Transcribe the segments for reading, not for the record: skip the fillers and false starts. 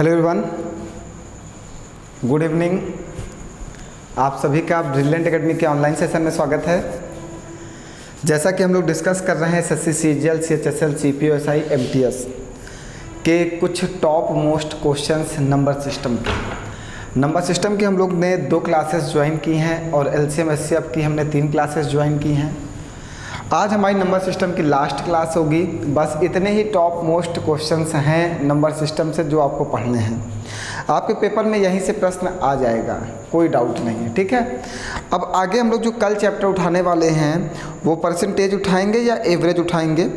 Hello everyone, good evening. आप सभी का ब्रिलियंट एकेडमी के ऑनलाइन सेशन में स्वागत है। जैसा कि हम लोग डिस्कस कर रहे हैं एसएससी सीजीएल सीएचएसएल सीपीओएसआई एमटीएस के कुछ top most questions number system की हम लोग ने 2 क्लासेस ज्वाइन की हैं और एलसीएम एचसीएफ की हमने 3 क्लासेस ज्वाइन की हैं। आज हमारी नंबर सिस्टम की लास्ट क्लास होगी। बस इतने ही टॉप मोस्ट क्वेश्चंस हैं नंबर सिस्टम से जो आपको पढ़ने हैं। आपके पेपर में यहीं से प्रश्न आ जाएगा, कोई डाउट नहीं है, ठीक है। अब आगे हम लोग जो कल चैप्टर उठाने वाले हैं वो परसेंटेज उठाएंगे या एवरेज उठाएंगे,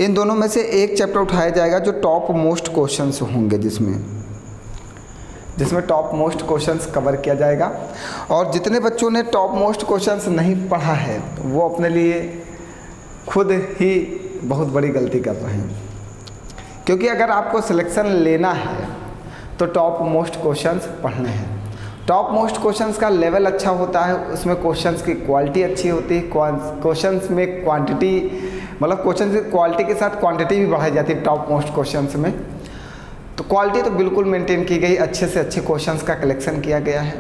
इन दोनों में से एक चैप्टर उठाया जाएगा जो टॉप मोस्ट क्वेश्चंस होंगे, जिसमें टॉप मोस्ट क्वेश्चंस कवर किया जाएगा। और जितने बच्चों ने टॉप मोस्ट क्वेश्चंस नहीं पढ़ा है वो अपने लिए खुद ही बहुत बड़ी गलती कर रहे हैं, क्योंकि अगर आपको सिलेक्शन लेना है तो टॉप मोस्ट क्वेश्चंस पढ़ने हैं। टॉप मोस्ट क्वेश्चंस का लेवल अच्छा होता है, उसमें क्वेश्चंस की क्वालिटी अच्छी होती है, क्वेश्चंस में क्वांटिटी मतलब क्वेश्चन की क्वालिटी के साथ क्वांटिटी भी बढ़ाई जाती है टॉप मोस्ट क्वेश्चंस में। तो क्वालिटी तो बिल्कुल मेंटेन की गई, अच्छे से अच्छे क्वेश्चंस का कलेक्शन किया गया है।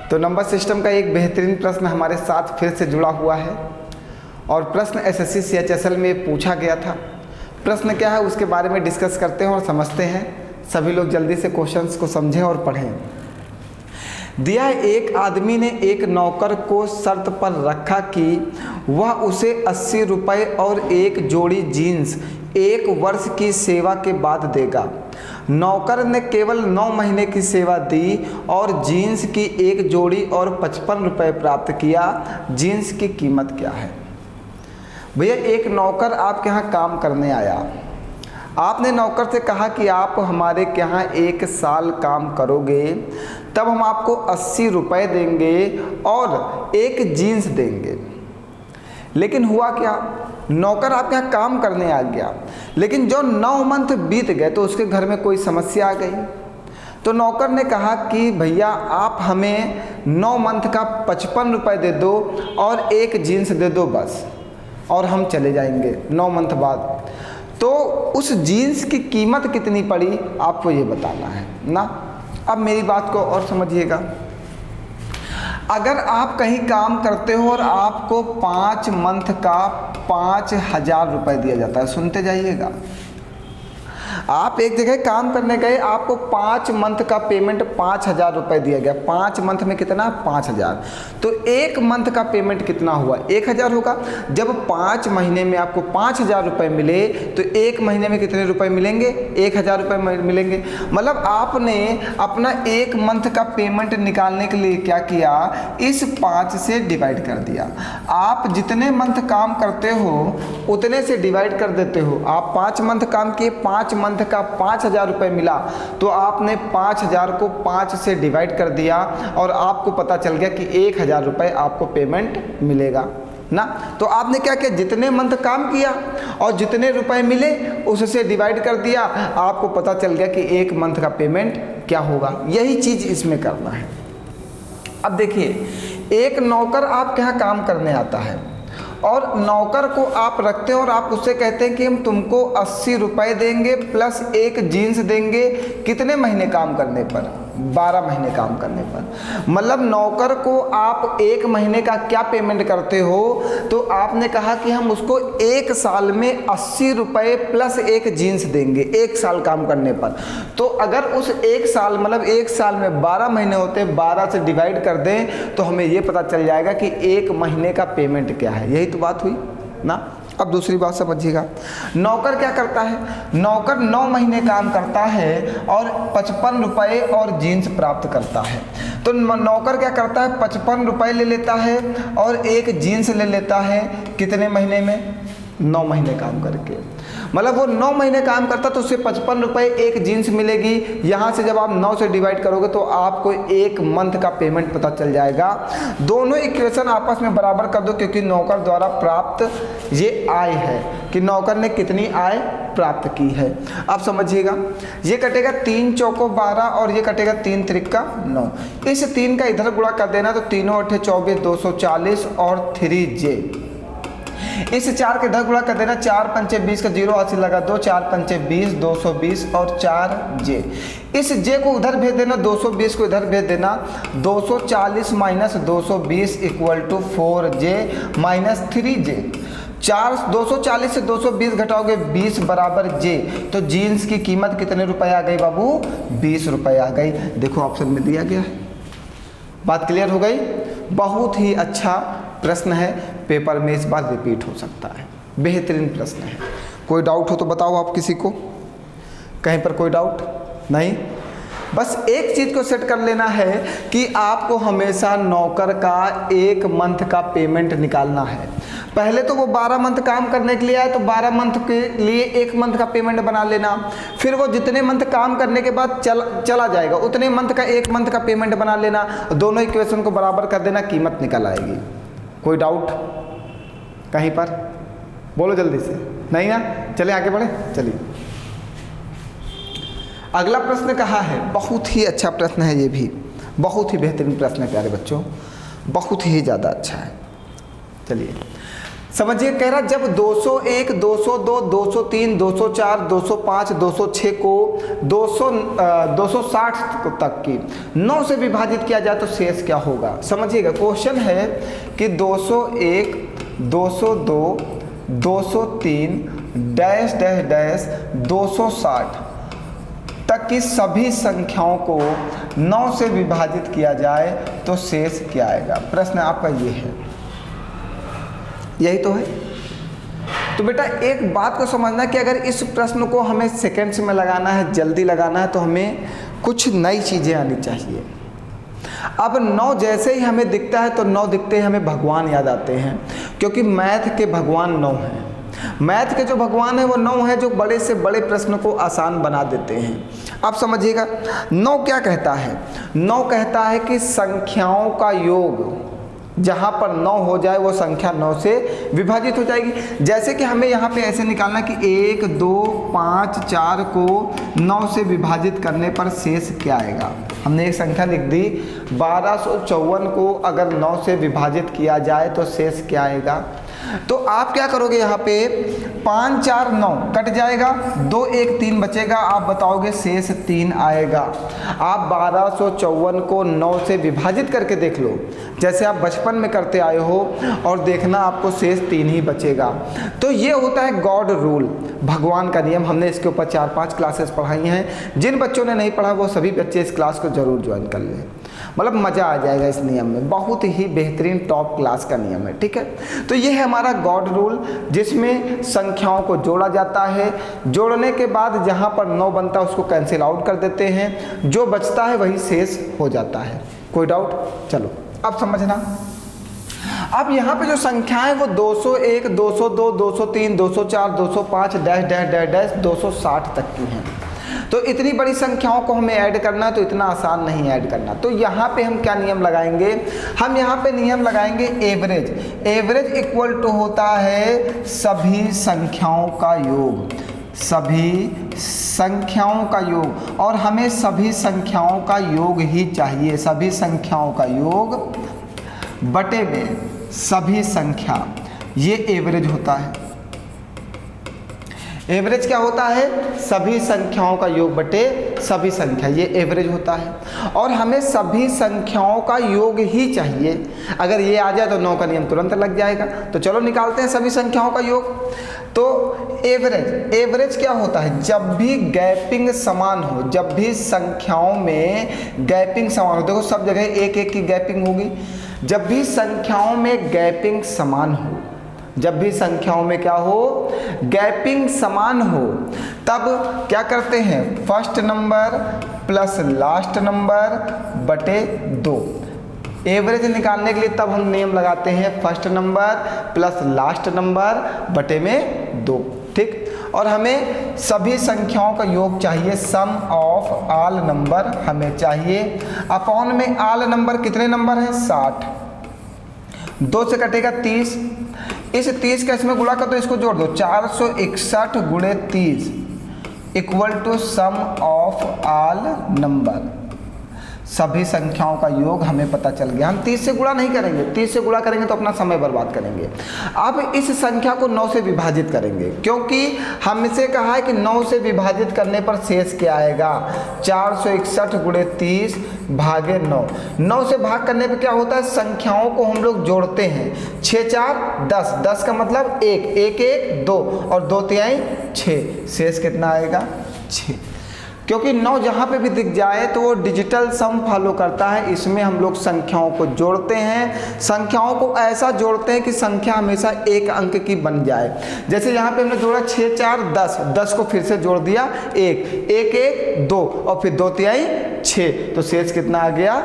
तो नंबर सिस्टम का एक बेहतरीन प्रश्न हमारे साथ फिर से जुड़ा हुआ है और प्रश्न एसएससी सीएचएसएल में पूछा गया था। प्रश्न क्या है उसके बारे में डिस्कस करते हैं और समझते हैं। सभी लोग जल्दी से क्वेश्चंस को समझें और पढ़ें। दिया है, एक आदमी ने एक नौकर को शर्त पर रखा कि वह उसे 80 रुपये और एक जोड़ी जीन्स 1 वर्ष की सेवा के बाद देगा। नौकर ने केवल 9 महीने की सेवा दी और जीन्स की एक जोड़ी और 55 रुपये प्राप्त किया। जीन्स की कीमत क्या है? भैया, एक नौकर आपके यहाँ काम करने आया। आपने नौकर से कहा कि आप हमारे यहाँ 1 साल काम करोगे, तब हम आपको 80 रुपये देंगे और एक जीन्स देंगे। लेकिन हुआ क्या, नौकर आपके यहाँ काम करने आ गया, लेकिन जो 9 मंथ बीत गए तो उसके घर में कोई समस्या आ गई। तो नौकर ने कहा कि भैया आप हमें 9 मंथ का 55 रुपये दे दो और एक जीन्स दे दो बस, और हम चले जाएंगे 9 मंथ बाद। तो उस जीन्स की कीमत कितनी पड़ी आपको ये बताना है ना। अब मेरी बात को और समझिएगा। अगर आप कहीं काम करते हो और आपको 5 मंथ का 5000 रुपये दिया जाता है, सुनते जाइएगा। आप एक जगह काम करने गए, आपको 5 मंथ का पेमेंट 5000 रुपये दिया गया। 5 मंथ में कितना? 5000। तो 1 मंथ का पेमेंट कितना हुआ? 1000 होगा। जब 5 महीने में आपको 5000 रुपये मिले तो 1 महीने में कितने रुपए मिलेंगे? 1000 रुपये मिलेंगे। मतलब आपने अपना 1 मंथ का पेमेंट निकालने के लिए क्या किया? इस 5 से डिवाइड कर दिया। आप जितने मंथ काम करते हो उतने से डिवाइड कर देते हो। आप 5 मंथ काम किए, 5 मंथ का 5000 रुपये मिला, तो आपने 5000 को 5 से डिवाइड कर दिया और आपको पता चल गया कि 1000 रुपये आपको पेमेंट मिलेगा ना। तो आपने क्या किया? जितने मंथ काम किया और जितने रुपए मिले उससे डिवाइड कर दिया, आपको पता चल गया कि 1 मंथ का पेमेंट क्या होगा। यही चीज़ इसमें करना है। अब देखिए, एक नौकर आपके यहाँ काम करने आता है और नौकर को आप रखते हैं और आप उससे कहते हैं कि हम तुमको 80 रुपये देंगे प्लस एक जीन्स देंगे। कितने महीने काम करने पर? 12 महीने काम करने पर। मतलब नौकर को आप 1 महीने का क्या पेमेंट करते हो? तो आपने कहा कि हम उसको 1 साल में 80 रुपये प्लस एक जीन्स देंगे 1 साल काम करने पर। तो अगर उस 1 साल मतलब 1 साल में 12 महीने होते हैं, 12 से डिवाइड कर दें तो हमें ये पता चल जाएगा कि 1 महीने का पेमेंट क्या है। यही तो बात हुई ना। अब दूसरी बात समझिएगा। नौकर क्या करता है? नौकर 9 महीने काम करता है और 55 रुपये और जीन्स प्राप्त करता है। तो नौकर क्या करता है? 55 रुपये ले लेता है और एक जीन्स ले लेता है। कितने महीने में? 9 महीने काम करके। मतलब वो 9 महीने काम करता तो उससे 55 रुपये एक जीन्स मिलेगी। यहाँ से जब आप 9 से डिवाइड करोगे तो आपको 1 मंथ का पेमेंट पता चल जाएगा। दोनों इक्वेशन आपस में बराबर कर दो, क्योंकि नौकर द्वारा प्राप्त ये आय है कि नौकर ने कितनी आय प्राप्त की है। अब समझिएगा, ये कटेगा 3 चौको 12 और ये कटेगा 3 त्रिका 9। इस 3 का इधर गुणा कर देना तो 3 8 24 240 और 3j। इस 4 के 10 गुणा कर देना, 4 पंचे 20 का 0 हाथ से लगा 2, 4 पंचे 20, 220 और 4 जे। इस जे को उधर भेज देना, 220 को इधर भेज देना, 240 minus 220 equal to 4j minus 3j। 240 से 220 घटाओगे 20 बराबर जे, तो जीन्स की कीमत कितने रुपए आ गई बाबू? 20 रुपए आ गई। देखो ऑप्शन में दिया गया है। बात क्लियर हो गई? बहुत ही अच्छा प्रश्न है, पेपर में इस बार रिपीट हो सकता है, बेहतरीन प्रश्न है। कोई डाउट हो तो बताओ आप किसी को, कहीं पर कोई डाउट नहीं? बस एक चीज़ को सेट कर लेना है कि आपको हमेशा नौकर का 1 मंथ का पेमेंट निकालना है। पहले तो वो 12 मंथ काम करने के लिए आए तो 12 मंथ के लिए 1 मंथ का पेमेंट बना लेना, फिर वो जितने मंथ काम करने के बाद चला जाएगा उतने मंथ का 1 मंथ का पेमेंट बना लेना, दोनों इक्वेशन को बराबर कर देना, कीमत निकल आएगी। कोई डाउट कहीं पर? बोलो जल्दी से। नहीं ना? चलिए आगे बढ़े। चलिए अगला प्रश्न कहा है, बहुत ही अच्छा प्रश्न है, ये भी बहुत ही बेहतरीन प्रश्न है प्यारे बच्चों, बहुत ही ज़्यादा अच्छा है। चलिए समझिए, कह रहा जब 201, 202, 203, 204, 205, 206 को 260 तक की 9 से विभाजित किया जाए तो शेष क्या होगा? समझिएगा, क्वेश्चन है कि 201, 202, 203 डैश डैश डैश 260 तक की सभी संख्याओं को 9 से विभाजित किया जाए तो शेष क्या आएगा? प्रश्न आपका ये है, यही तो है। तो बेटा एक बात को समझना कि अगर इस प्रश्न को हमें सेकंड्स में लगाना है, जल्दी लगाना है, तो हमें कुछ नई चीज़ें आनी चाहिए। अब 9 जैसे ही हमें दिखता है तो 9 दिखते ही हमें भगवान याद आते हैं, क्योंकि मैथ के भगवान 9 हैं। मैथ के जो भगवान है वो 9 है, जो बड़े से बड़े प्रश्न को आसान बना देते हैं। आप समझिएगा, 9 क्या कहता है? 9 कहता है कि संख्याओं का योग जहाँ पर 9 हो जाए वो संख्या 9 से विभाजित हो जाएगी। जैसे कि हमें यहाँ पे ऐसे निकालना कि 1, 2, 5, 4 को 9 से विभाजित करने पर शेष क्या आएगा। हमने एक संख्या लिख दी, 1254 को अगर 9 से विभाजित किया जाए तो शेष क्या आएगा? तो आप क्या करोगे, यहाँ पे 5, 4, 9 कट जाएगा, 2, 1, 3 बचेगा, आप बताओगे शेष 3 आएगा। आप 1254 को 9 से विभाजित करके देख लो, जैसे आप बचपन में करते आए हो, और देखना आपको शेष 3 ही बचेगा। तो ये होता है गॉड रूल, भगवान का नियम। हमने इसके ऊपर 4-5 क्लासेस पढ़ाई हैं। जिन बच्चों ने नहीं पढ़ा वो सभी बच्चे इस क्लास को ज़रूर ज्वाइन कर लें, मतलब मज़ा आ जाएगा इस नियम में। बहुत ही बेहतरीन टॉप क्लास का नियम है, ठीक है। तो ये है हमारा गॉड रूल, जिसमें संख्याओं को जोड़ा जाता है। जोड़ने के बाद जहाँ पर 9 बनता है उसको कैंसिल आउट कर देते हैं, जो बचता है वही शेष हो जाता है। कोई डाउट? चलो अब समझना। अब यहाँ पे जो संख्याएं वो 201, 202, 203, 204, 205 डैश डैश डैश डैश 260 तक की हैं। तो इतनी बड़ी संख्याओं को हमें ऐड करना है तो इतना आसान नहीं ऐड करना। तो यहाँ पे हम क्या नियम लगाएंगे? हम यहाँ पे नियम लगाएंगे एवरेज। एवरेज इक्वल टू होता है सभी संख्याओं का योग, सभी संख्याओं का योग, और हमें सभी संख्याओं का योग ही चाहिए। सभी संख्याओं का योग बटे में सभी संख्या, ये एवरेज होता है। एवरेज क्या होता है? सभी संख्याओं का योग बटे सभी संख्या, ये एवरेज होता है। और हमें सभी संख्याओं का योग ही चाहिए। अगर ये आ जाए तो 9 का नियम तुरंत लग जाएगा। तो चलो निकालते हैं सभी संख्याओं का योग। तो एवरेज क्या होता है? जब भी गैपिंग समान हो, जब भी संख्याओं में गैपिंग समान हो, देखो सब जगह 1-1 की गैपिंग होगी। जब भी संख्याओं में गैपिंग समान हो, जब भी संख्याओं में क्या हो? गैपिंग समान हो, तब क्या करते हैं? First number plus last number बटे 2। एवरेज निकालने के लिए तब हम नियम लगाते हैं first number plus last number बटे में 2, ठीक। और हमें सभी संख्याओं का योग चाहिए, सम ऑफ ऑल नंबर हमें चाहिए। अपॉन में ऑल नंबर कितने नंबर हैं? 60। 2 से कटेगा 30, इस 30 का इसमें गुणा कर दो, इसको जोड़ दो, 461 गुणे 30 equal to sum of all number. सभी संख्याओं का योग हमें पता चल गया। हम 30 से गुणा नहीं करेंगे, 30 से गुणा करेंगे तो अपना समय बर्बाद करेंगे। अब इस संख्या को 9 से विभाजित करेंगे, क्योंकि हमसे कहा है कि 9 से विभाजित करने पर शेष क्या आएगा, 461 गुणे 30 भागे 9। 9 से भाग करने पर क्या होता है, संख्याओं को हम लोग जोड़ते हैं। 6 4 10, 10 का मतलब 1, 1 1 2 और 2 तिहाई 6, शेष कितना आएगा 6। क्योंकि 9 जहाँ पे भी दिख जाए तो वो डिजिटल सम फॉलो करता है। इसमें हम लोग संख्याओं को जोड़ते हैं, संख्याओं को ऐसा जोड़ते हैं कि संख्या हमेशा एक अंक की बन जाए। जैसे यहाँ पे हमने जोड़ा 6 4 10, 10 को फिर से जोड़ दिया 1, 1 1 2 और फिर 2 तिहाई 6, तो शेष कितना आ गया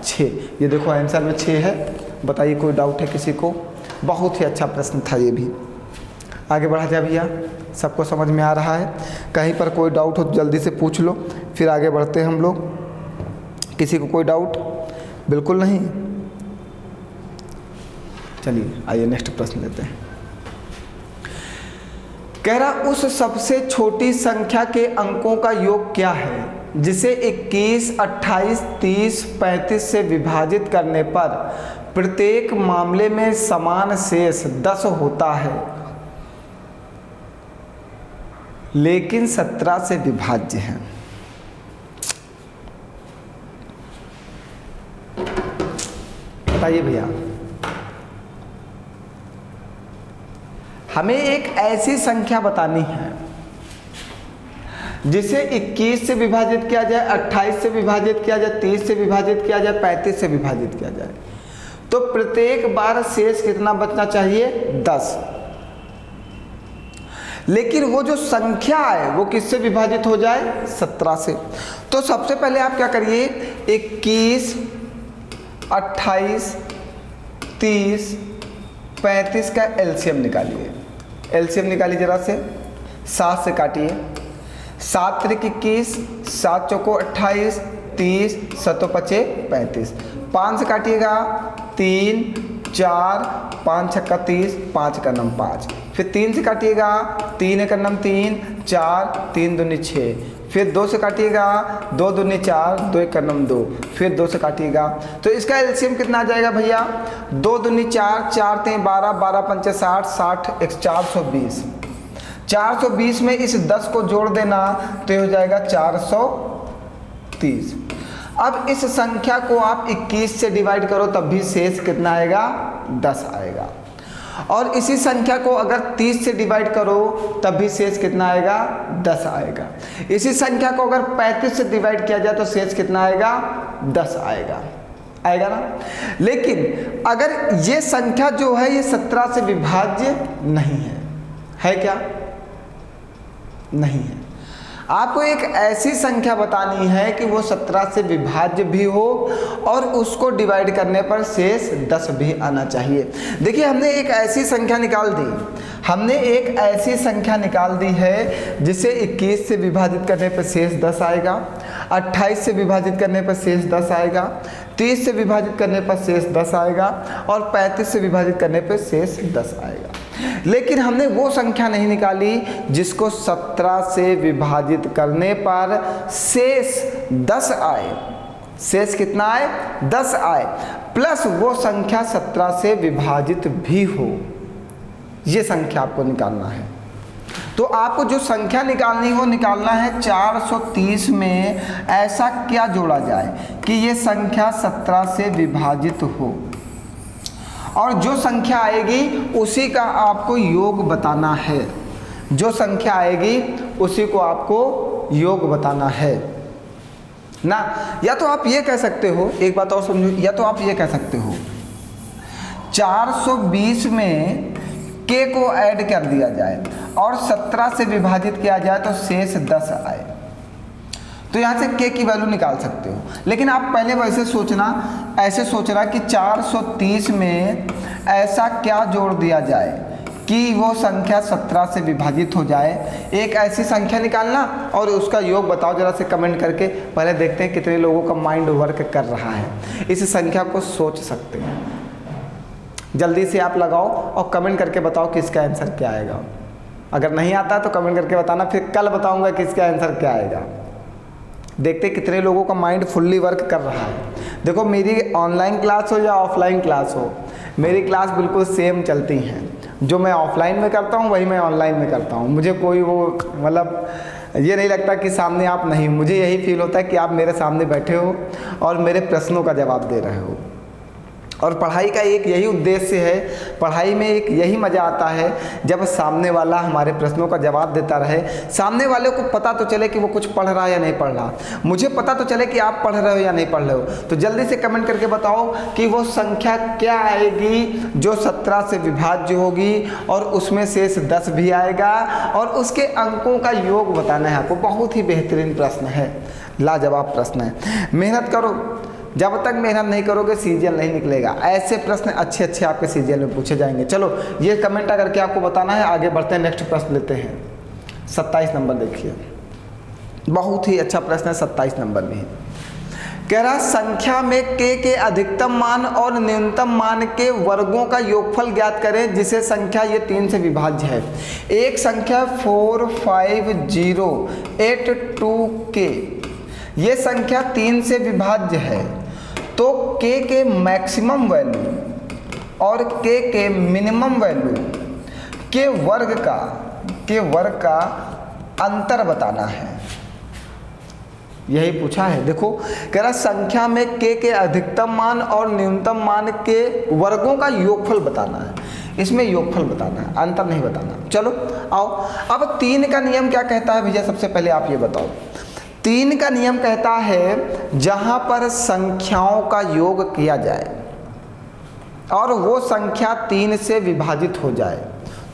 6। ये देखो आंसर में 6 है। बताइए कोई डाउट है किसी को? बहुत ही अच्छा प्रश्न था ये भी। आगे बढ़ा जाए भैया, सबको समझ में आ रहा है? कहीं पर कोई डाउट हो तो जल्दी से पूछ लो, फिर आगे बढ़ते हैं हम लोग। किसी को कोई डाउट? बिल्कुल नहीं। चलिए आइए नेक्स्ट प्रश्न लेते हैं। कह रहा उस सबसे छोटी संख्या के अंकों का योग क्या है जिसे 21, 28, 30, 35 से विभाजित करने पर प्रत्येक मामले में समान शेष 10 होता है लेकिन 17 से विभाज्य है। बताइए भैया, हमें एक ऐसी संख्या बतानी है जिसे 21 से विभाजित किया जाए, 28 से विभाजित किया जाए, 30 से विभाजित किया जाए, 35 से विभाजित किया जाए, तो प्रत्येक बार शेष कितना बचना चाहिए 10। लेकिन वो जो संख्या है वो किससे विभाजित हो जाए 17 से। तो सबसे पहले आप क्या करिए, 21, 28, 30, 35 का एलसीएम निकालिए। एलसीएम निकालिए जरा से। 7 से काटिए, 7 त्रिक 21, 7 चौको 28, 30, 7 पचे 35। 5 से काटिएगा, 3 4, 5 छक्का 30, 5 का नम 5। फिर 3 से काटिएगा, 3 एक नम 3, 4, 3 दूनी 6। फिर 2 से काटिएगा, 2 दूनी 4, 2 एक नम 2। फिर 2 से काटिएगा, तो इसका एलसीएम कितना आ जाएगा भैया, 2 दूनी 4, 4 3 12, 12 पंचे 60, 60 एक 420। 420 में इस 10 को जोड़ देना तो ये हो जाएगा 430। अब इस संख्या को आप 21 से डिवाइड करो तब भी शेष कितना आएगा 10 आएगा। और इसी संख्या को अगर 30 से डिवाइड करो तब भी शेष कितना आएगा 10 आएगा। इसी संख्या को अगर 35 से डिवाइड किया जाए तो शेष कितना आएगा 10 आएगा, आएगा ना। लेकिन अगर ये संख्या जो है ये 17 से विभाज्य नहीं है क्या? नहीं है। आपको एक ऐसी संख्या बतानी है कि वो 17 से विभाज्य भी हो और उसको डिवाइड करने पर शेष 10 भी आना चाहिए। देखिए हमने एक ऐसी संख्या निकाल दी, हमने एक ऐसी संख्या निकाल दी है जिसे 21 से विभाजित करने पर शेष 10 आएगा, 28 से विभाजित करने पर शेष 10 आएगा, 30 से विभाजित करने पर शेष 10 आएगा और 35 से विभाजित करने पर शेष 10 आएगा। लेकिन हमने वो संख्या नहीं निकाली जिसको 17 से विभाजित करने पर शेष 10 आए। शेष कितना आए 10 आए, प्लस वो संख्या 17 से विभाजित भी हो। ये संख्या आपको निकालना है। तो आपको जो संख्या निकालनी हो निकालना है 430 में ऐसा क्या जोड़ा जाए कि ये संख्या 17 से विभाजित हो, और जो संख्या आएगी उसी का आपको योग बताना है। जो संख्या आएगी उसी को आपको योग बताना है ना। या तो आप ये कह सकते हो, एक बात और समझो, या तो आप ये कह सकते हो 420 में k को ऐड कर दिया जाए और 17 से विभाजित किया जाए तो शेष 10 आए, तो यहाँ से k की वैल्यू निकाल सकते हो। लेकिन आप पहले वैसे सोचना, ऐसे सोचना कि 430 में ऐसा क्या जोड़ दिया जाए कि वो संख्या 17 से विभाजित हो जाए। एक ऐसी संख्या निकालना और उसका योग बताओ जरा से कमेंट करके। पहले देखते हैं कितने लोगों का माइंड वर्क कर रहा है, इस संख्या को सोच सकते हैं। जल्दी से आप लगाओ और कमेंट करके बताओ कि इसका आंसर क्या आएगा। अगर नहीं आता तो कमेंट करके बताना, फिर कल बताऊँगा कि इसका आंसर क्या आएगा। देखते कितने लोगों का माइंड फुल्ली वर्क कर रहा है। देखो मेरी ऑनलाइन क्लास हो या ऑफलाइन क्लास हो, मेरी क्लास बिल्कुल सेम चलती हैं। जो मैं ऑफलाइन में करता हूँ वही मैं ऑनलाइन में करता हूँ। मुझे कोई वो मतलब ये नहीं लगता कि सामने आप नहीं, मुझे यही फील होता है कि आप मेरे सामने बैठे हो और मेरे प्रश्नों का जवाब दे रहे हो। और पढ़ाई का एक यही उद्देश्य है, पढ़ाई में एक यही मज़ा आता है जब सामने वाला हमारे प्रश्नों का जवाब देता रहे, सामने वाले को पता तो चले कि वो कुछ पढ़ रहा है या नहीं पढ़ रहा, मुझे पता तो चले कि आप पढ़ रहे हो या नहीं पढ़ रहे हो। तो जल्दी से कमेंट करके बताओ कि वो संख्या क्या आएगी जो 17 से विभाज्य होगी और उसमें शेष 10 भी आएगा और उसके अंकों का योग बताना है आपको। बहुत ही बेहतरीन प्रश्न है, लाजवाब प्रश्न है। मेहनत करो, जब तक मेहनत नहीं करोगे सीजीएल नहीं निकलेगा। ऐसे प्रश्न अच्छे अच्छे आपके सीजीएल में पूछे जाएंगे। चलो ये कमेंट करके आपको बताना है। आगे बढ़ते हैं, नेक्स्ट प्रश्न लेते हैं। 27 नंबर देखिए, बहुत ही अच्छा प्रश्न है, 27 नंबर में कह रहा संख्या में के अधिकतम मान और न्यूनतम मान के वर्गों का योगफल ज्ञात करें जिसे संख्या ये 3 से विभाज्य है। एक संख्या 45082K, ये संख्या 3 से विभाज्य है, तो के मैक्सिमम वैल्यू और के मिनिमम वैल्यू के वर्ग का अंतर बताना है। यही पूछा है। देखो कह रहा संख्या में के अधिकतम मान और न्यूनतम मान के वर्गों का योगफल बताना है। इसमें योगफल बताना है, अंतर नहीं बताना। चलो आओ, अब 3 का नियम क्या कहता है भैया, सबसे पहले आप ये बताओ। 3 का नियम कहता है जहां पर संख्याओं का योग किया जाए और वो संख्या 3 से विभाजित हो जाए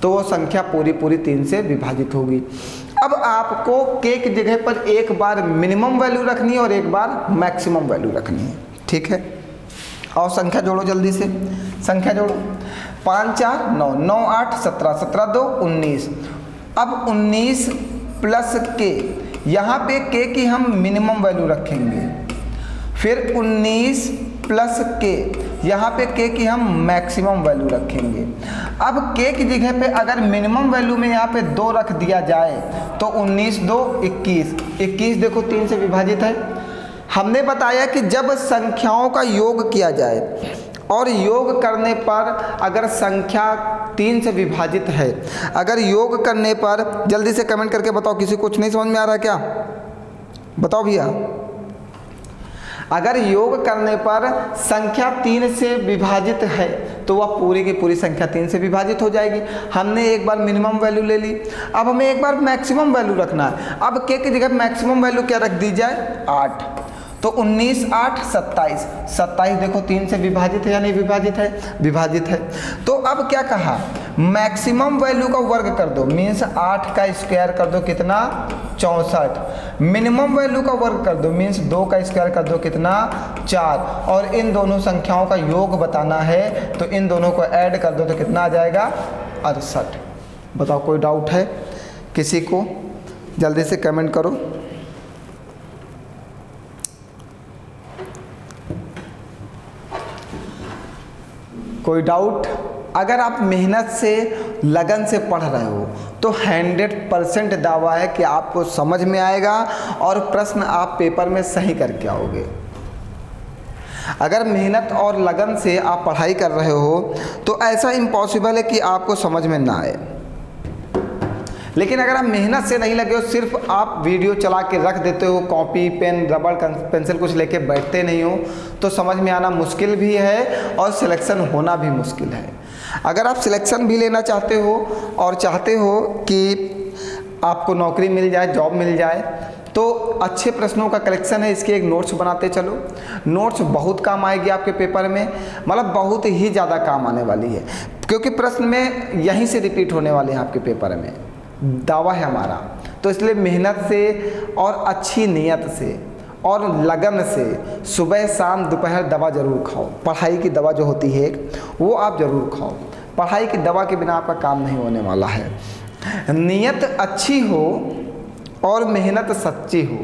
तो वो संख्या पूरी 3 से विभाजित होगी। अब आपको के की जगह पर एक बार मिनिमम वैल्यू रखनी है और एक बार मैक्सिमम वैल्यू रखनी है, ठीक है। और संख्या जोड़ो, जल्दी से संख्या जोड़ो। 5 4 9, 9 8 17, 17 2 19। अब 19 प्लस के, यहाँ पे के की हम मिनिमम वैल्यू रखेंगे, फिर 19 प्लस के, यहाँ पे के की हम मैक्सिमम वैल्यू रखेंगे। अब के की जगह पे अगर मिनिमम वैल्यू में यहाँ पे 2 रख दिया जाए तो 19 2 21, 21 देखो 3 से विभाजित है। हमने बताया कि जब संख्याओं का योग किया जाए और योग करने पर अगर संख्या 3 से विभाजित है, अगर योग करने पर, जल्दी से कमेंट करके बताओ, किसी कुछ नहीं समझ में आ रहा क्या, बताओ भैया। अगर योग करने पर संख्या 3 से विभाजित है तो वह पूरी की पूरी संख्या 3 से विभाजित हो जाएगी। हमने एक बार मिनिमम वैल्यू ले ली, अब हमें एक बार मैक्सिमम वैल्यू रखना है। अब के की जगह मैक्सिमम वैल्यू क्या रख दी जाए, 8, तो 19 8 27, 27 देखो 3 से विभाजित है या नहीं विभाजित है, विभाजित है। तो अब क्या कहा, मैक्सिमम वैल्यू का वर्ग कर दो, मीन्स 8 का स्क्वायर कर दो, कितना 64। मिनिमम वैल्यू का वर्ग कर दो, मीन्स 2 का स्क्वायर कर दो, कितना 4। और इन दोनों संख्याओं का योग बताना है तो इन दोनों को ऐड कर दो तो कितना आ जाएगा, 68। बताओ कोई डाउट है किसी को, जल्दी से कमेंट करो। कोई डाउट? अगर आप मेहनत से लगन से पढ़ रहे हो तो 100% दावा है कि आपको समझ में आएगा और प्रश्न आप पेपर में सही करके आओगे। अगर मेहनत और लगन से आप पढ़ाई कर रहे हो तो ऐसा इम्पॉसिबल है कि आपको समझ में ना आए। लेकिन अगर आप मेहनत से नहीं लगे हो, सिर्फ आप वीडियो चला के रख देते हो, कॉपी पेन रबड़ पेंसिल कुछ लेके बैठते नहीं हो, तो समझ में आना मुश्किल भी है और सिलेक्शन होना भी मुश्किल है। अगर आप सिलेक्शन भी लेना चाहते हो और चाहते हो कि आपको नौकरी मिल जाए, जॉब मिल जाए, तो अच्छे प्रश्नों का कलेक्शन है, इसके एक नोट्स बनाते चलो। नोट्स बहुत काम आएगी आपके पेपर में, मतलब बहुत ही ज़्यादा काम आने वाली है, क्योंकि प्रश्न में यहीं से रिपीट होने वाले हैं आपके पेपर में, दावा है हमारा। तो इसलिए मेहनत से और अच्छी नीयत से और लगन से सुबह शाम दोपहर दवा ज़रूर खाओ। पढ़ाई की दवा जो होती है वो आप ज़रूर खाओ। पढ़ाई की दवा के बिना आपका काम नहीं होने वाला है। नीयत अच्छी हो और मेहनत सच्ची हो।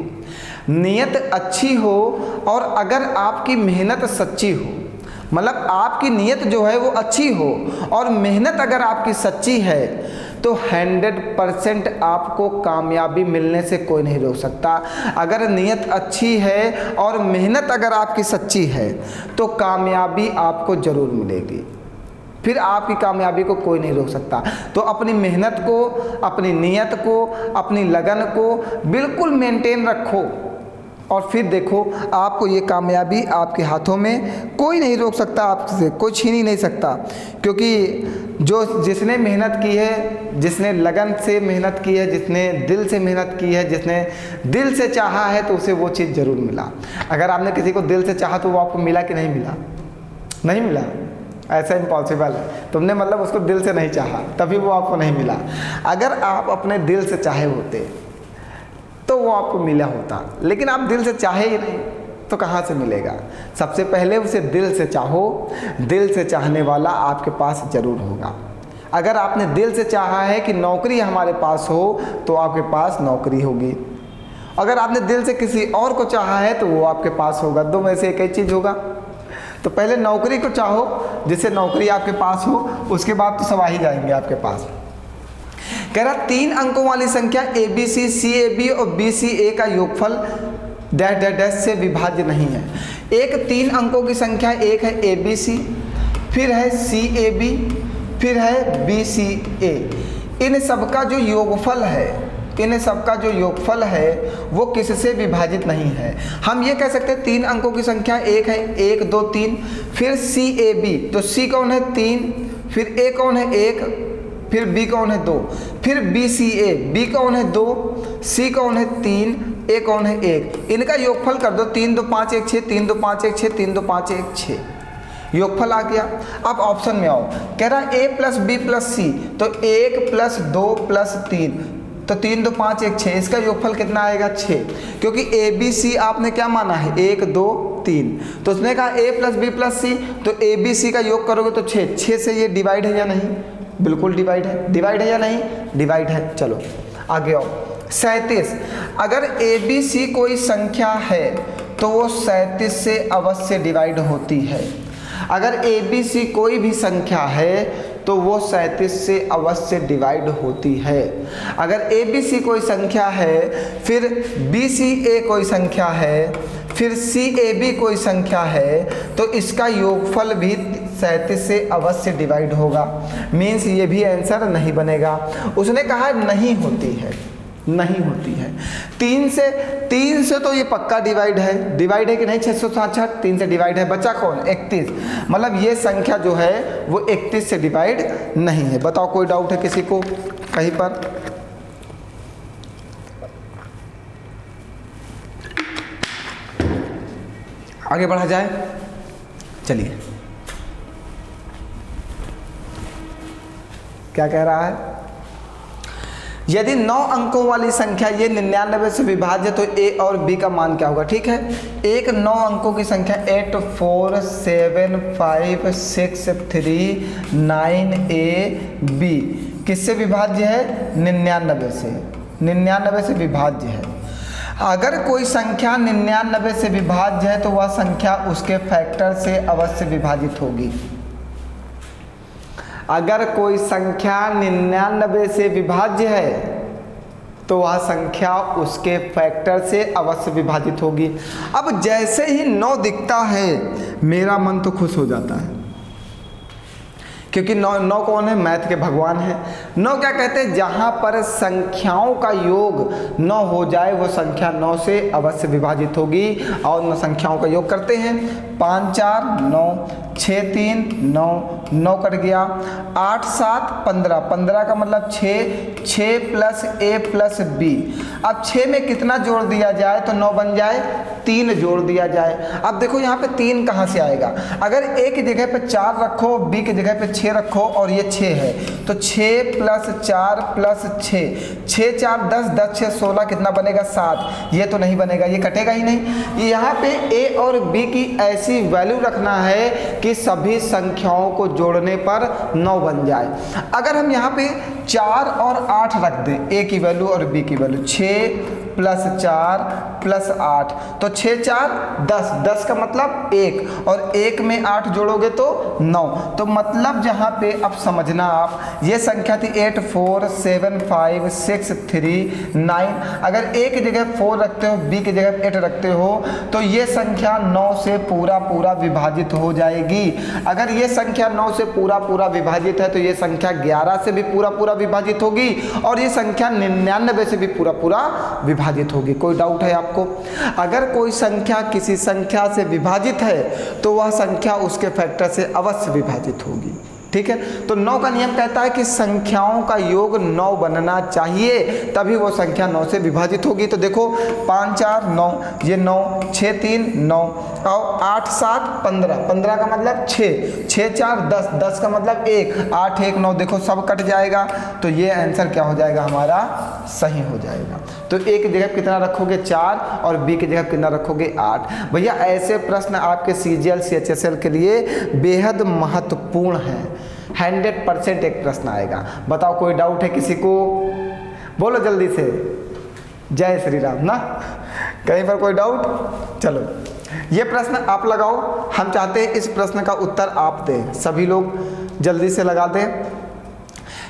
नीयत अच्छी हो और अगर आपकी मेहनत सच्ची हो, मतलब आपकी नीयत जो है वो अच्छी हो और मेहनत अगर आपकी सच्ची है, तो 100% आपको कामयाबी मिलने से कोई नहीं रोक सकता। अगर नीयत अच्छी है और मेहनत अगर आपकी सच्ची है तो कामयाबी आपको ज़रूर मिलेगी, फिर आपकी कामयाबी को कोई नहीं रोक सकता। तो अपनी मेहनत को, अपनी नीयत को, अपनी लगन को बिल्कुल मेंटेन रखो और फिर देखो आपको ये कामयाबी आपके हाथों में कोई नहीं रोक सकता, आपसे कोई छीन ही नहीं सकता। क्योंकि जिसने मेहनत की है, जिसने लगन से मेहनत की है, जिसने दिल से मेहनत की है, जिसने दिल से चाहा है तो उसे वो चीज़ ज़रूर मिला। अगर आपने किसी को दिल से चाहा तो वो आपको मिला कि नहीं मिला? नहीं मिला, ऐसा इम्पॉसिबल है। तुमने मतलब उसको दिल से नहीं चाहा तभी वो आपको नहीं मिला। अगर आप अपने दिल से चाहे होते तो वो आपको मिला होता, लेकिन आप दिल से चाहे ही नहीं तो कहाँ से मिलेगा? सबसे पहले उसे दिल से चाहो, दिल से चाहने वाला आपके पास ज़रूर होगा। अगर आपने दिल से चाहा है कि नौकरी हमारे पास हो तो आपके पास नौकरी होगी। अगर आपने दिल से किसी और को चाहा है तो वो आपके पास होगा। दो में से एक ही चीज़ होगा। तो पहले नौकरी को चाहो जिससे नौकरी आपके पास हो, उसके बाद तो सब आ ही जाएंगे आपके पास। कह रहा 3 अंकों वाली संख्या ABC, CAB और BCA का योगफल डैश डैश डैश से विभाज्य नहीं है। एक 3 अंकों की संख्या, एक है ABC, फिर है CAB, फिर है BCA। इन सबका जो योगफल है, इन सबका जो योगफल है वो किससे विभाजित नहीं है। हम ये कह सकते हैं 3 अंकों की संख्या, एक है 1 2 3, फिर CAB, तो C कौन है 3, फिर A कौन है 1, फिर B कौन है 2, फिर BCA, B कौन है 2, C कौन है 3, A कौन है 1। इनका योगफल कर दो, 3 2 5 1 6, 3 2 5 1 6, 3 2 5 1 6, योगफल आ गया। अब ऑप्शन में आओ, कह रहा A + B + C, तो 1 + 2 + 3, तो 3 2 5 1 6, इसका योगफल कितना आएगा 6, क्योंकि ABC आपने क्या माना है 1 2 3, तो उसने कहा A + B + C, तो ABC का योग करोगे तो 6 से ये डिवाइड है या नहीं? बिल्कुल डिवाइड है। डिवाइड है या नहीं? डिवाइड है। चलो आगे आओ। 37, अगर ABC कोई संख्या है तो वो 37 से अवश्य डिवाइड होती है। अगर ABC कोई भी संख्या है तो वो 37 से अवश्य डिवाइड होती है। अगर ABC कोई संख्या है, फिर BCA कोई संख्या है, फिर CAB कोई संख्या है, तो इसका योगफल भी 37 से अवश्य डिवाइड होगा। मीन्स ये भी आंसर नहीं बनेगा। उसने कहा नहीं होती है, नहीं होती है। 3 से तो ये पक्का डिवाइड है। डिवाइड है कि नहीं? 666 3 से डिवाइड है। बचा कौन? 31। मतलब ये संख्या जो है वो 31 से डिवाइड नहीं है। बताओ कोई डाउट है किसी को कहीं पर? आगे बढ़ा जाए, चलिए। क्या कह रहा है? यदि 9 अंकों वाली संख्या ये 99 से विभाज्य तो A और B का मान क्या होगा? ठीक है, एक 9 अंकों की संख्या 8 4 7 5 6 3 9 A B किससे विभाज्य है? 99 से। 99 से विभाज्य है। अगर कोई संख्या 99 से विभाज्य है तो वह संख्या उसके फैक्टर से अवश्य विभाजित होगी। अगर कोई संख्या 99 से विभाज्य है तो वह संख्या उसके फैक्टर से अवश्य विभाजित होगी। अब जैसे ही 9 दिखता है मेरा मन तो खुश हो जाता है, क्योंकि 9 कौन है? मैथ के भगवान है। 9 क्या कहते हैं? जहाँ पर संख्याओं का योग 9 हो जाए वो संख्या 9 से अवश्य विभाजित होगी। और 9 संख्याओं का योग करते हैं। 5 4 9, 6 3 9, 9 कट गया। 8 7 15, 15 का मतलब 6, 6 + A + B। अब 6 में कितना जोड़ दिया जाए तो 9 बन जाए? 3 जोड़ दिया जाए। अब देखो यहाँ पे 3 कहाँ से आएगा? अगर A की जगह पे 4 रखो, B की जगह पे 6 रखो और ये 6 है, तो 6 + 4 + 6, 6 4 10, 10 6 16, कितना बनेगा? 7। ये तो नहीं बनेगा, ये कटेगा ही नहीं। यहाँ पे A और B की ऐसी वैल्यू रखना है कि सभी संख्याओं को जोड़ने पर 9 बन जाए। अगर हम यहाँ पे 4 और 8 रख दें, A की वैल्यू और B की वैल्यू, 6 प्लस 4 प्लस 8, तो 6 4 10, 10 का मतलब 1 और 1 में 8 जोड़ोगे तो 9। तो मतलब जहाँ पे अब समझना आप, ये संख्या थी 8 4 7 5 6 3 9, अगर a की जगह 4 रखते हो, b की जगह 8 रखते हो तो ये संख्या 9 से पूरा पूरा विभाजित हो जाएगी। अगर ये संख्या 9 से पूरा पूरा विभाजित है तो ये संख्या 11 से भी पूरा पूरा विभाजित होगी और ये संख्या 99 से भी पूरा पूरा विभाजित होगी। कोई डाउट है आपको? अगर कोई संख्या किसी संख्या से विभाजित है तो वह संख्या उसके फैक्टर से अवश्य विभाजित होगी। ठीक है, तो 9 का नियम कहता है कि संख्याओं का योग 9 बनना चाहिए, तभी वो संख्या 9 से विभाजित होगी। तो देखो 5 4 9, ये 9, 6 3 9 और 8 7 15, 15 का मतलब 6, 6 4 10, 10 का मतलब 1, 8 1 9, देखो सब कट जाएगा तो ये आंसर क्या हो जाएगा हमारा? सही हो जाएगा। तो a की जगह कितना रखोगे? 4 और b की जगह कितना रखोगे? 8। भैया ऐसे प्रश्न आपके CGL CHSL के लिए बेहद महत्वपूर्ण हैं। 100% एक प्रश्न आएगा। बताओ कोई डाउट है किसी को? बोलो जल्दी से, जय श्री राम ना। कहीं पर कोई डाउट? चलो ये प्रश्न आप लगाओ, हम चाहते हैं इस प्रश्न का उत्तर आप दें, सभी लोग जल्दी से लगा दें।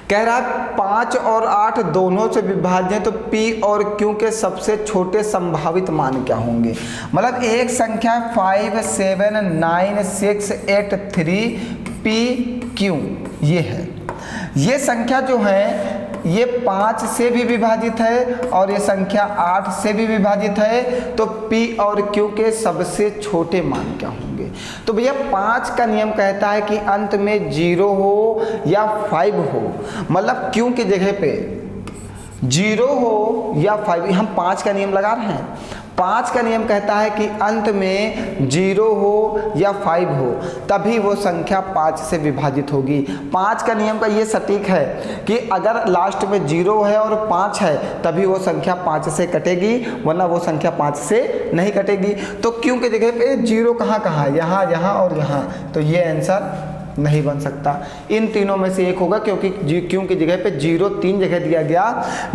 कह रहा है 5 और 8 दोनों से विभाज्य हैं तो p और q के सबसे छोटे संभावित मान क्या होंगे? मतलब एक संख्या 5 7 9 6 8 3 p q ये है। ये संख्या जो है ये 5 से भी विभाजित है और ये संख्या 8 से भी विभाजित है, तो p और q के सबसे छोटे मान क्या होंगे? तो भैया 5 का नियम कहता है कि अंत में 0 हो या 5 हो, मतलब q की जगह पे 0 हो या 5, हम 5 का नियम लगा रहे हैं। 5 का नियम कहता है कि अंत में 0 हो या 5 हो, तभी वो संख्या 5 से विभाजित होगी। 5 का नियम का ये सटीक है कि अगर लास्ट में 0 है और 5 है तभी वो संख्या 5 से कटेगी, वरना वो संख्या 5 से नहीं कटेगी। तो क्यों की जगह पे 0 कहाँ कहाँ है? यहाँ, यहाँ और यहाँ, तो ये आंसर नहीं बन सकता। इन तीनों में से एक होगा, क्योंकि क्यों की जगह पे 0 3 जगह दिया गया,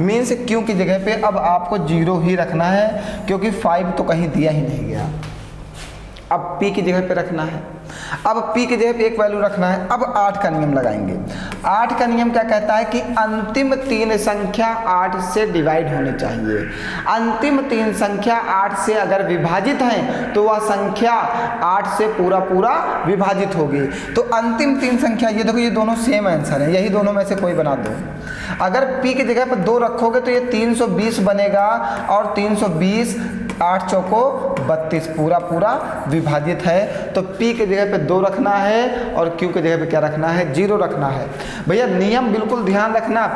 मीन्स क्यों की जगह पे अब आपको 0 ही रखना है, क्योंकि 5 तो कहीं दिया ही नहीं गया। अब p की जगह पे रखना है, अब p की जगह पे एक वैल्यू रखना है। अब 8 का नियम लगाएंगे। 8 का नियम क्या कहता है कि अंतिम 3 संख्या 8 से डिवाइड होनी चाहिए। अंतिम 3 संख्या 8 से अगर विभाजित हैं तो वह संख्या 8 से पूरा पूरा विभाजित होगी। तो अंतिम 3 संख्या, ये देखो ये दोनों सेम आंसर हैं, यही दोनों में से कोई बना दो। अगर p की जगह पर 2 रखोगे तो ये 320 बनेगा और 320 8 चौको 32 पूरा पूरा विभाजित है। तो p की जगह पे 2 रखना है और q की जगह पे क्या रखना है? 0 रखना है। भैया नियम बिल्कुल ध्यान रखना,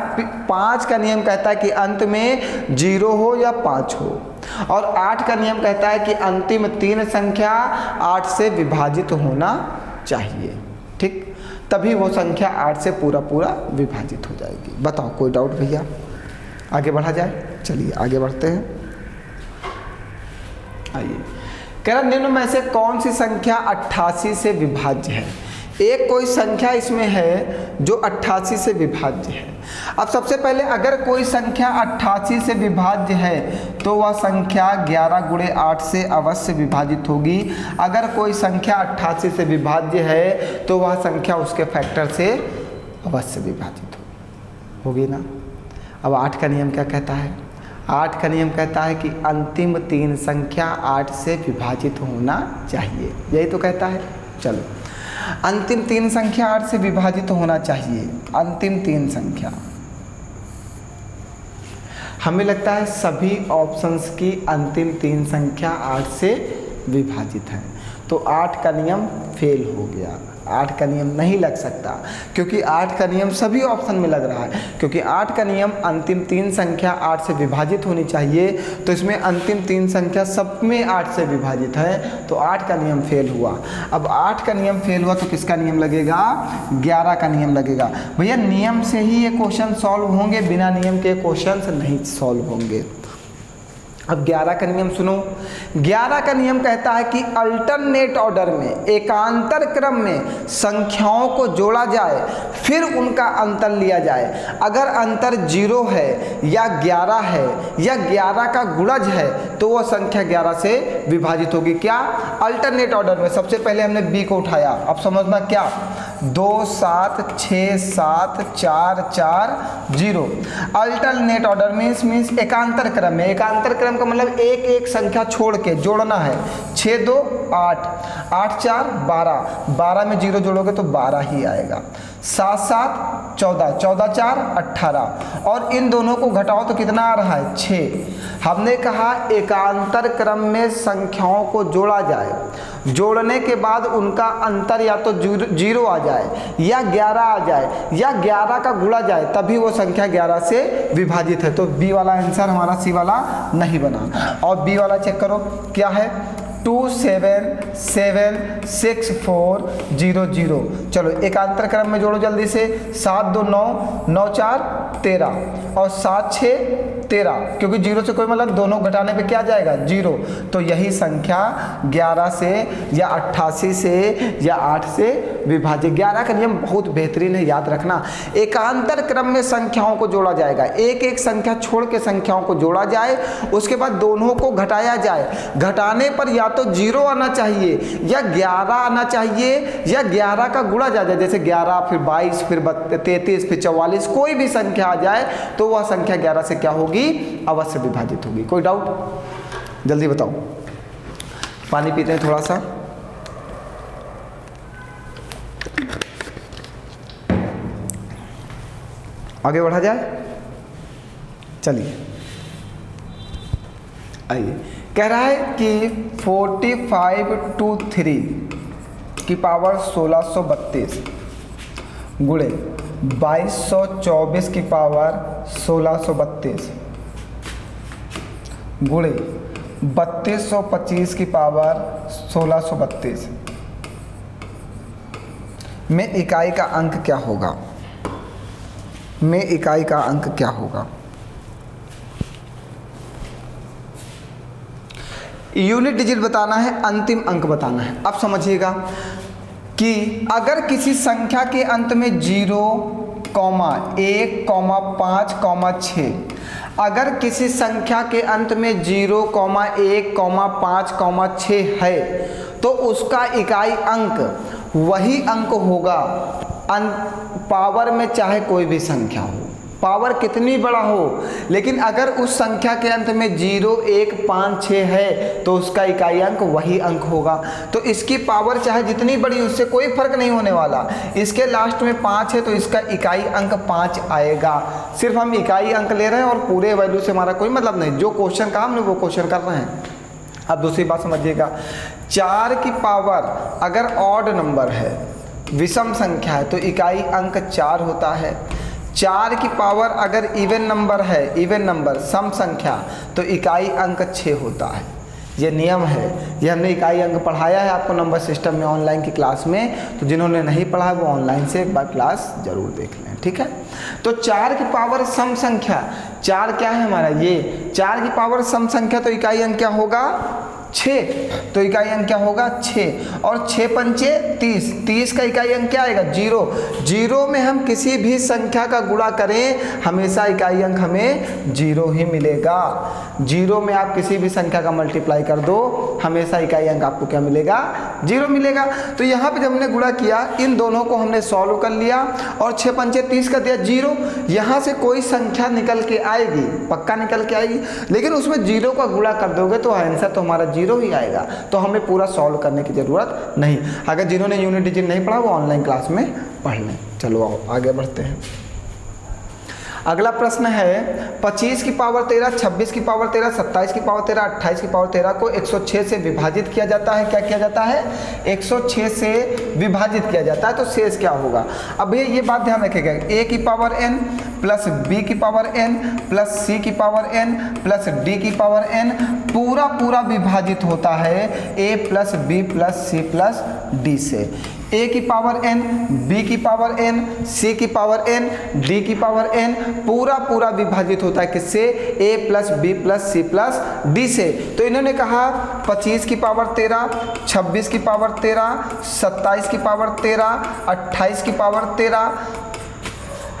5 का नियम कहता है कि अंत में 0 हो या 5 हो, और 8 का नियम कहता है कि अंतिम 3 संख्या 8 से विभाजित होना चाहिए। ठीक, तभी वो संख्या 8 से पूरा पूरा विभाजित हो जाएगी। बताओ कोई डाउट भैया? आगे बढ़ा जाए, चलिए आगे बढ़ते हैं। आइए, कह रहा निम्न में से कौन सी संख्या 88 से विभाज्य है? एक कोई संख्या इसमें है जो 88 से विभाज्य है। अब सबसे पहले अगर कोई संख्या 88 से विभाज्य है तो वह संख्या 11 गुणे 8 से अवश्य विभाजित होगी। अगर कोई संख्या 88 से विभाज्य है तो वह संख्या उसके फैक्टर से अवश्य विभाजित होगी ना। अब 8 का नियम क्या कहता है? 8 का नियम कहता है कि अंतिम 3 संख्या 8 से विभाजित होना चाहिए, यही तो कहता है। चलो, अंतिम 3 संख्या 8 से विभाजित होना चाहिए। अंतिम 3 संख्या, हमें लगता है सभी ऑप्शंस की अंतिम 3 संख्या 8 से विभाजित है, तो 8 का नियम फेल हो गया। 8 का नियम नहीं लग सकता, क्योंकि 8 का नियम सभी ऑप्शन में लग रहा है, क्योंकि 8 का नियम अंतिम 3 संख्या 8 से विभाजित होनी चाहिए, तो इसमें अंतिम 3 संख्या सब में 8 से विभाजित है, तो 8 का नियम फेल हुआ। अब 8 का नियम फेल हुआ तो किसका नियम लगेगा? 11 का नियम लगेगा। भैया नियम से ही ये क्वेश्चन सॉल्व होंगे, बिना नियम के क्वेश्चन नहीं सॉल्व होंगे। अब 11 का नियम सुनो। 11 का नियम कहता है कि अल्टरनेट ऑर्डर में, एकांतर क्रम में संख्याओं को जोड़ा जाए, फिर उनका अंतर लिया जाए। अगर अंतर 0 है या 11 है या 11 का गुणज है तो वह संख्या 11 से विभाजित होगी। क्या? अल्टरनेट ऑर्डर में। सबसे पहले हमने बी को उठाया, अब समझना क्या, 2 7 6 7 4 4 0। अल्टरनेट ऑर्डर मीन्स एकांतर क्रम में। एकांतर क्रम का मतलब एक एक संख्या छोड़ के जोड़ना है। 6 2 8, 8 4 12, 12 में 0 जोड़ोगे तो 12 ही आएगा। 7 7 14, 14 4 18, और इन दोनों को घटाओ तो कितना आ रहा है? 6। हमने कहा एकांतर क्रम में संख्याओं को जोड़ा जाए, जोड़ने के बाद उनका अंतर या तो 0 आ जाए या 11 आ जाए या 11 का गुणा जाए, तभी वो संख्या 11 से विभाजित है। तो बी वाला आंसर हमारा सी वाला नहीं बना। और बी वाला चेक करो क्या है, 2 7 7 6 4 0 0। चलो एकांतर क्रम में जोड़ो जल्दी से। 7 2 9, 9 4 13, और 7 6 13, क्योंकि 0 से कोई मतलब, दोनों घटाने पे क्या जाएगा? 0। तो यही संख्या 11 से या 88 से या 8 से विभाजित। 11 का नियम बहुत बेहतरीन है, याद रखना। एकांतर क्रम में संख्याओं को जोड़ा जाएगा, एक एक संख्या छोड़ के संख्याओं को जोड़ा जाए, उसके बाद दोनों को घटाया जाए। घटाने पर या तो 0 आना चाहिए या 11 आना चाहिए या 11 का गुणा जा जाए, जैसे 11 फिर 22 फिर 33 फिर 44, कोई भी संख्या आ जाए तो वह संख्या 11 से क्या होगी? अवश्य विभाजित होगी। कोई डाउट? जल्दी बताओ। पानी पीते हैं थोड़ा सा। आगे बढ़ा जाए, चलिए आइए। कह रहा है कि 45 to 3 की पावर 1632 गुणे 2224 की पावर 1632 गुणे 3225 की पावर 1632 में इकाई का अंक क्या होगा? में इकाई का अंक क्या होगा? यूनिट डिजिट बताना है, अंतिम अंक बताना है। अब समझिएगा कि अगर किसी संख्या के अंत में 0, 1, 5, 6, अगर किसी संख्या के अंत में 0, 1, 5, 6 है तो उसका इकाई अंक वही अंक होगा पावर में, चाहे कोई भी संख्या हो, पावर कितनी बड़ा हो, लेकिन अगर उस संख्या के अंत में 0, 1, 5, 6 है तो उसका इकाई अंक वही अंक होगा। तो इसकी पावर चाहे जितनी बड़ी, उससे कोई फर्क नहीं होने वाला। इसके लास्ट में 5 है तो इसका इकाई अंक 5 आएगा। सिर्फ हम इकाई अंक ले रहे हैं और पूरे वैल्यू से हमारा कोई मतलब नहीं। जो क्वेश्चन का हमने वो क्वेश्चन कर रहे हैं। अब दूसरी बात समझिएगा, 4 की पावर अगर ऑड नंबर है, विषम संख्या है, तो इकाई अंक 4 होता है। 4 की पावर अगर इवन नंबर है, इवन नंबर सम संख्या, तो इकाई अंक 6 होता है। ये नियम है, ये हमने इकाई अंक पढ़ाया है आपको नंबर सिस्टम में ऑनलाइन की क्लास में। तो जिन्होंने नहीं पढ़ा वो ऑनलाइन से एक बार क्लास जरूर देख लें, ठीक है। तो 4 की पावर सम संख्या, 4 क्या है हमारा? ये 4 की पावर सम संख्या, तो इकाई अंक क्या होगा? 6। तो इकाई अंक क्या होगा? 6। और 6 पंचे 30, 30 का इकाई अंक क्या आएगा? 0। 0 में हम किसी भी संख्या का गुणा करें हमेशा इकाई अंक हमें 0 ही मिलेगा। 0 में आप किसी भी संख्या का मल्टीप्लाई कर दो, हमेशा इकाई अंक आपको क्या मिलेगा? 0 मिलेगा। तो यहाँ पे जब हमने गुणा किया, इन दोनों को हमने सॉल्व कर लिया और 6 पंचे 30 का दिया 0। यहाँ से कोई संख्या निकल के आएगी, पक्का निकल के आएगी, लेकिन उसमें 0 का गुणा कर दोगे तो आंसर तो हमारा 0 ही आएगा। तो हमें पूरा सॉल्व करने की ज़रूरत नहीं। अगर जिन्होंने यूनिट डिजिट नहीं पढ़ा वो ऑनलाइन क्लास में पढ़ लें। चलो आओ आगे बढ़ते हैं। अगला प्रश्न है 25 की पावर 13, 26 की पावर 13, 27 की पावर 13, 28 की पावर 13 को 106 से विभाजित किया जाता है। क्या किया जाता है? 106 से विभाजित किया जाता है। तो शेष क्या होगा? अब ये बात ध्यान रखिएगा, a की पावर n प्लस b की पावर n प्लस c की पावर n प्लस d की पावर n पूरा विभाजित होता है a plus b plus c plus d से। ए की पावर n, बी की पावर n, सी की पावर n, डी की पावर n पूरा विभाजित होता है किससे? a plus B plus C plus D से। तो इन्होंने कहा 25 की पावर 13, 26 की पावर 13, 27 की पावर 13, 28 की पावर 13।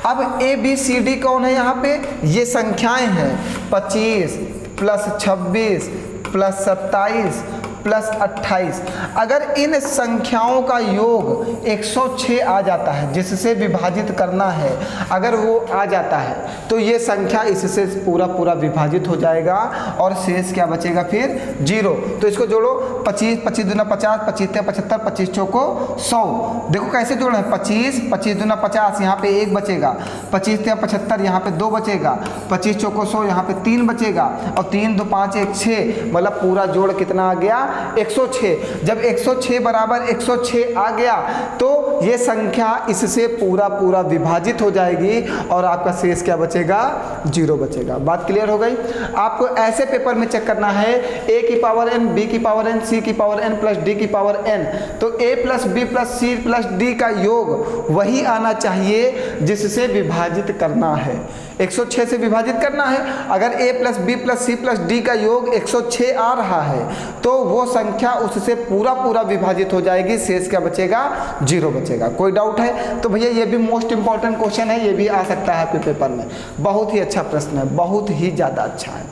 अब ए बी सी डी कौन है यहाँ पे? ये संख्याएं हैं 25 प्लस 26 प्लस 27 प्लस 28। अगर इन संख्याओं का योग 106 आ जाता है, जिससे विभाजित करना है, अगर वो आ जाता है तो ये संख्या इससे पूरा विभाजित हो जाएगा और शेष क्या बचेगा फिर? 0। तो इसको जोड़ो 25, 25 दूना 50, 25 75, 25 चौको 100। देखो कैसे जोड़ना है? 25, 25 दूना 50, यहाँ पे 1 बचेगा, 25 75, यहाँ पे 2 बचेगा, 25 चौको 100, यहाँ पे 3 बचेगा, और 3 2 5 1 6, मतलब पूरा जोड़ कितना आ गया? 106। जब 106 बराबर 106 आ गया तो ये संख्या इससे पूरा विभाजित हो जाएगी और आपका शेष क्या बचेगा? 0 बचेगा। बात क्लियर हो गई? आपको ऐसे पेपर में चेक करना है a की पावर n, b की पावर n, c की पावर n प्लस d की पावर n। तो a plus b plus c plus d का योग वही आना चाहिए जिससे विभाजित करना है। 106 से विभाजित करना है। अगर a plus b plus c plus d का योग 106 आ रहा है तो वो संख्या उससे पूरा विभाजित हो जाएगी, शेष क्या बचेगा? 0 बचेगा। कोई डाउट है? तो भैया ये भी मोस्ट इंपॉर्टेंट क्वेश्चन है, ये भी आ सकता है आपके पेपर में। बहुत ही अच्छा प्रश्न है, बहुत ही ज़्यादा अच्छा है।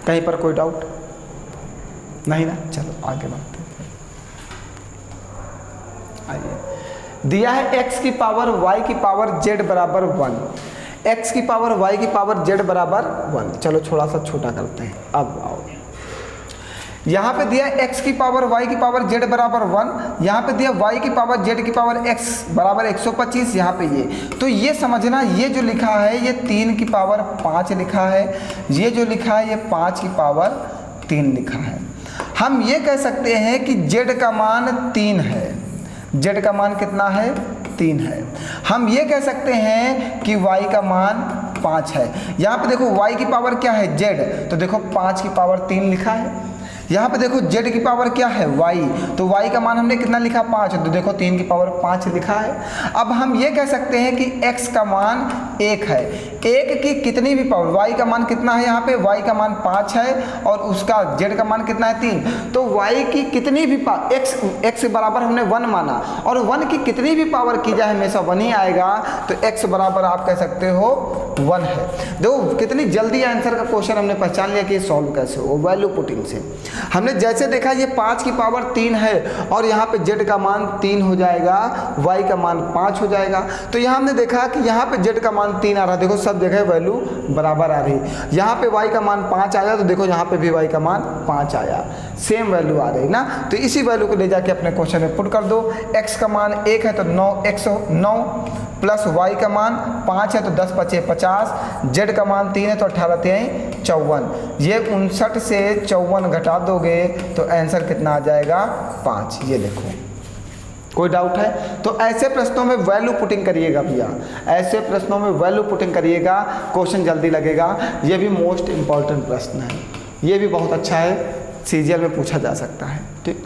कहीं पर कोई डाउट नहीं ना? चलो आगे बढ़ते हैं। आइए, दिया है x की पावर y की पावर z बराबर 1, x की पावर y की पावर z बराबर 1। चलो थोड़ा सा छोटा करते हैं। अब आओ, यहाँ पे दिया x की पावर y की पावर z बराबर 1, यहाँ पे दिया y की पावर z की पावर x बराबर 125, यहाँ पे ये। तो ये समझना, ये जो लिखा है ये 3 की पावर 5 लिखा है, ये जो लिखा है ये 5 की पावर 3 लिखा है। हम ये कह सकते हैं कि z का मान 3 है। z का मान कितना है? 3 है। हम ये कह सकते हैं कि y का मान 5 है। यहाँ पे देखो y की पावर क्या है? z। तो देखो 5 की पावर 3 लिखा है। यहाँ पे देखो z की पावर क्या है? y। तो y का मान हमने कितना लिखा? 5। तो देखो 3 की पावर 5 लिखा है। अब हम ये कह सकते हैं कि x का मान 1 है। 1 की कितनी भी पावर, y का मान कितना है? यहाँ पे y का मान 5 है और उसका z का मान कितना है? 3। तो y की कितनी भी पावर, x बराबर हमने 1 माना, और 1 की कितनी भी पावर की जाए हमेशा 1 ही आएगा। तो x बराबर आप कह सकते हो 1 है। देखो कितनी जल्दी आंसर का क्वेश्चन हमने पहचान लिया कि सॉल्व कैसे हो, वैल्यू पुटिंग से। हमने जैसे देखा ये 5 की पावर 3 है और यहाँ पे z का मान 3 हो जाएगा, y का मान 5 हो जाएगा। तो यहाँ हमने देखा कि यहाँ पे z का मान 3 आ रहा है। देखो सब जगह वैल्यू बराबर आ रही। यहाँ पे y का मान 5 आया तो देखो यहाँ पे भी y का मान 5 आया, सेम वैल्यू आ रही ना। तो इसी वैल्यू को ले जाके अपने क्वेश्चन में पुट कर दो। x का मान 1 है तो 9 प्लस y का मान 5 है तो 10 पचे 50, z का मान 3 है तो 18 3 54। ये 59 से 54 घटा दोगे तो आंसर कितना आ जाएगा? 5। ये देखो, कोई डाउट है? तो ऐसे प्रश्नों में वैल्यू पुटिंग करिएगा भैया, ऐसे प्रश्नों में वैल्यू पुटिंग करिएगा, क्वेश्चन जल्दी लगेगा। ये भी मोस्ट इंपॉर्टेंट प्रश्न है, ये भी बहुत अच्छा है, सीजीएल में पूछा जा सकता है। ठीक,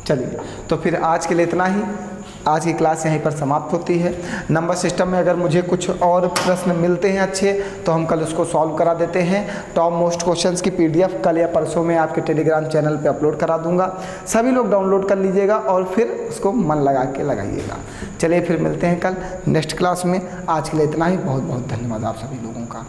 चलिए तो फिर आज के लिए इतना ही। आज की क्लास यहीं पर समाप्त होती है। नंबर सिस्टम में अगर मुझे कुछ और प्रश्न मिलते हैं अच्छे तो हम कल उसको सॉल्व करा देते हैं। टॉप मोस्ट क्वेश्चंस की पीडीएफ कल या परसों में आपके टेलीग्राम चैनल पे अपलोड करा दूंगा। सभी लोग डाउनलोड कर लीजिएगा और फिर उसको मन लगा के लगाइएगा। चलिए फिर मिलते हैं कल नेक्स्ट क्लास में। आज के लिए इतना ही। बहुत बहुत धन्यवाद आप सभी लोगों का।